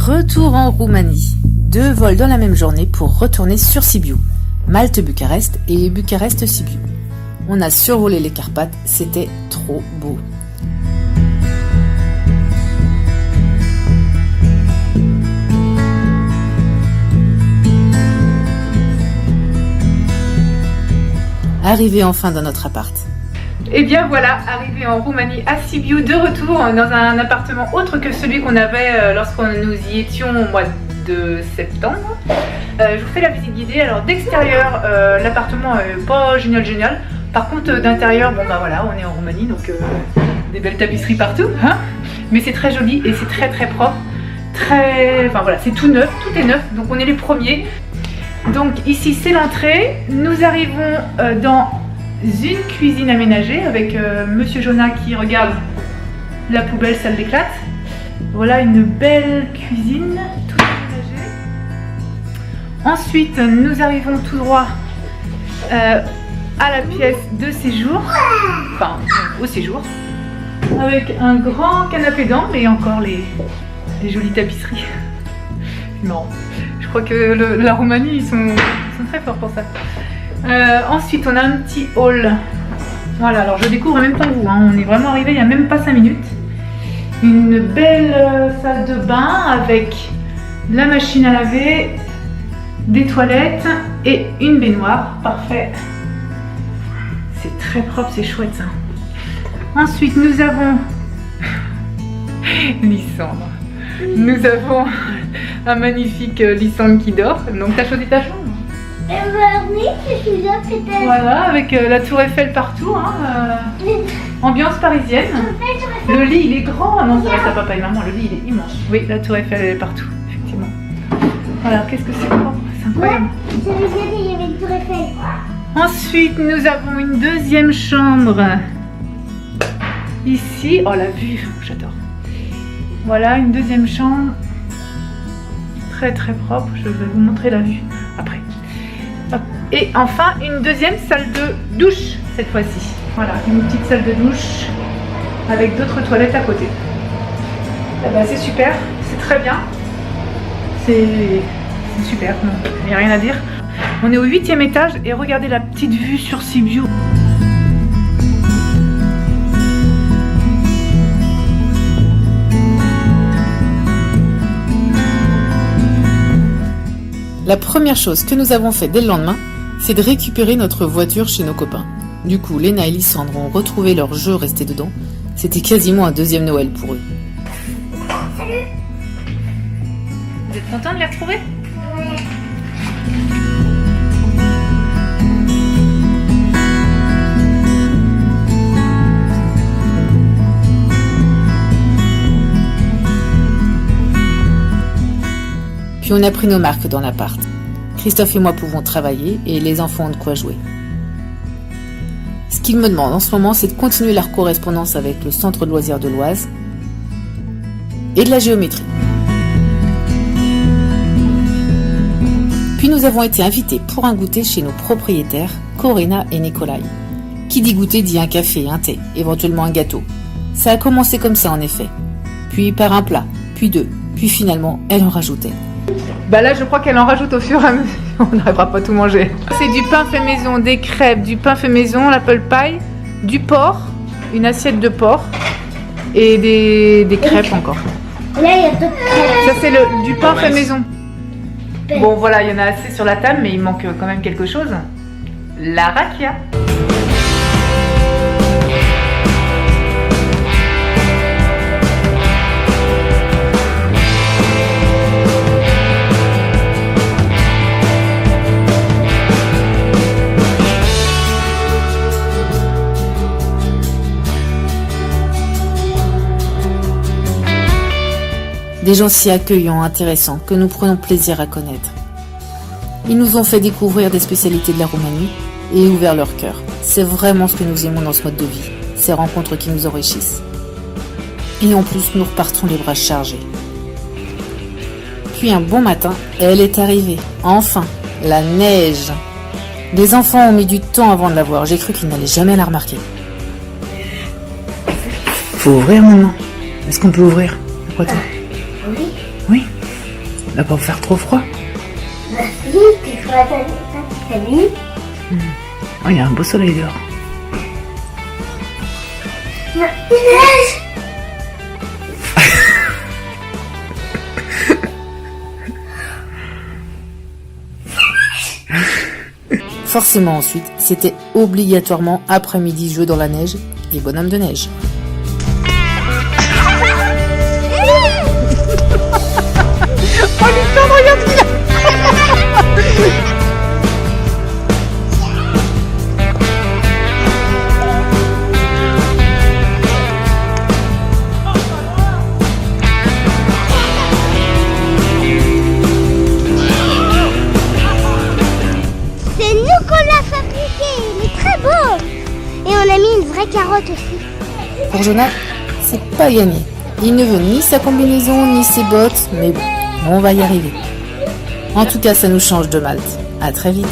Retour en Roumanie. 2 vols dans la même journée pour retourner sur Sibiu. Malte-Bucarest et Bucarest-Sibiu. On a survolé les Carpates, c'était trop beau. Arrivé enfin dans notre appart. Et bien voilà, arrivé en Roumanie à Sibiu, de retour dans un appartement autre que celui qu'on avait lorsqu'on nous y étions au mois de septembre. Je vous fais la visite guidée. Alors d'extérieur, l'appartement est pas génial. Par contre d'intérieur, bon bah voilà, on est en Roumanie, donc des belles tapisseries partout, hein, mais c'est très joli et c'est très propre. Enfin voilà, c'est tout neuf, tout est neuf, donc on est les premiers. Donc ici c'est l'entrée, nous arrivons dans une cuisine aménagée avec Monsieur Jonah qui regarde la poubelle, ça l'éclate. Voilà une belle cuisine, tout aménagée. Ensuite nous arrivons tout droit à la pièce de séjour, enfin au séjour, avec un grand canapé d'angle et encore les jolies tapisseries. Non. Je crois que la Roumanie, ils sont très forts pour ça. Ensuite, on a un petit hall. Voilà, alors je découvre en même temps que vous. Hein. On est vraiment arrivé il n'y a même pas 5 minutes. Une belle salle de bain avec la machine à laver, des toilettes et une baignoire. Parfait. C'est très propre, c'est chouette ça. Ensuite, nous avons Lysandre. Nous avons un magnifique Lysandre qui dort. Donc t'as choisi ta chambre? Oui, je suis là peut-être. Voilà, avec la tour Eiffel partout, hein, ambiance parisienne. Le lit il est grand. Non, ça reste à papa et maman, le lit il est immense. Oui, la tour Eiffel elle est partout, effectivement. Voilà, qu'est-ce que c'est propre, c'est incroyable. J'avais dit il y avait une tour Eiffel. Ensuite, nous avons une deuxième chambre. Ici, oh la vue, j'adore. Voilà, une deuxième chambre. Très propre, je vais vous montrer la vue après. Hop. Et enfin, une deuxième salle de douche, cette fois-ci. Voilà, une petite salle de douche avec d'autres toilettes à côté. Ah bah, c'est super, c'est très bien. C'est super, il n'y a rien à dire. On est au 8e étage et regardez la petite vue sur Sibiu. La première chose que nous avons fait dès le lendemain, c'est de récupérer notre voiture chez nos copains. Du coup, Léna et Lysandre ont retrouvé leur jeu resté dedans. C'était quasiment un deuxième Noël pour eux. Salut. Vous êtes contents de les retrouver? Ouais. Puis on a pris nos marques dans l'appart. Christophe et moi pouvons travailler et les enfants ont de quoi jouer. Ce qu'ils me demandent en ce moment, c'est de continuer leur correspondance avec le centre de loisirs de l'Oise et de la géométrie. Puis nous avons été invités pour un goûter chez nos propriétaires, Corinna et Nikolai. Qui dit goûter dit un café, un thé, éventuellement un gâteau. Ça a commencé comme ça en effet. Puis par un plat, puis 2, puis finalement elle en rajoutait. Bah là je crois qu'elle en rajoute au fur et à mesure, on n'arrivera pas à tout manger. C'est du pain fait maison, des crêpes, du pain fait maison, l'apple pie, du porc, une assiette de porc et des crêpes encore. Là il y a d'autres crêpes. Ça c'est du pain fait maison. Bon voilà, il y en a assez sur la table mais il manque quand même quelque chose. La rakia. Des gens si accueillants, intéressants, que nous prenons plaisir à connaître. Ils nous ont fait découvrir des spécialités de la Roumanie et ouvert leur cœur. C'est vraiment ce que nous aimons dans ce mode de vie, ces rencontres qui nous enrichissent. Et en plus, nous repartons les bras chargés. Puis un bon matin, elle est arrivée. Enfin, la neige. Les enfants ont mis du temps avant de la voir. J'ai cru qu'ils n'allaient jamais la remarquer. Faut ouvrir maintenant. Est-ce qu'on peut ouvrir? Pourquoi toi? Oui. Oui. va pas vous faire trop froid. Bah si, tu feras ta nuit. Oh, il y a un beau soleil dehors. Non, il neige. Forcément ensuite, c'était obligatoirement après-midi jeu dans la neige et bonhomme de neige. Oh, Lisandre, regarde bien. C'est nous qu'on l'a fabriqué, il est très beau. Et on a mis une vraie carotte aussi. Pour Jonah, c'est pas gagné. Il ne veut ni sa combinaison ni ses bottes, mais bon, on va y arriver. En tout cas, ça nous change de Malte. À très vite.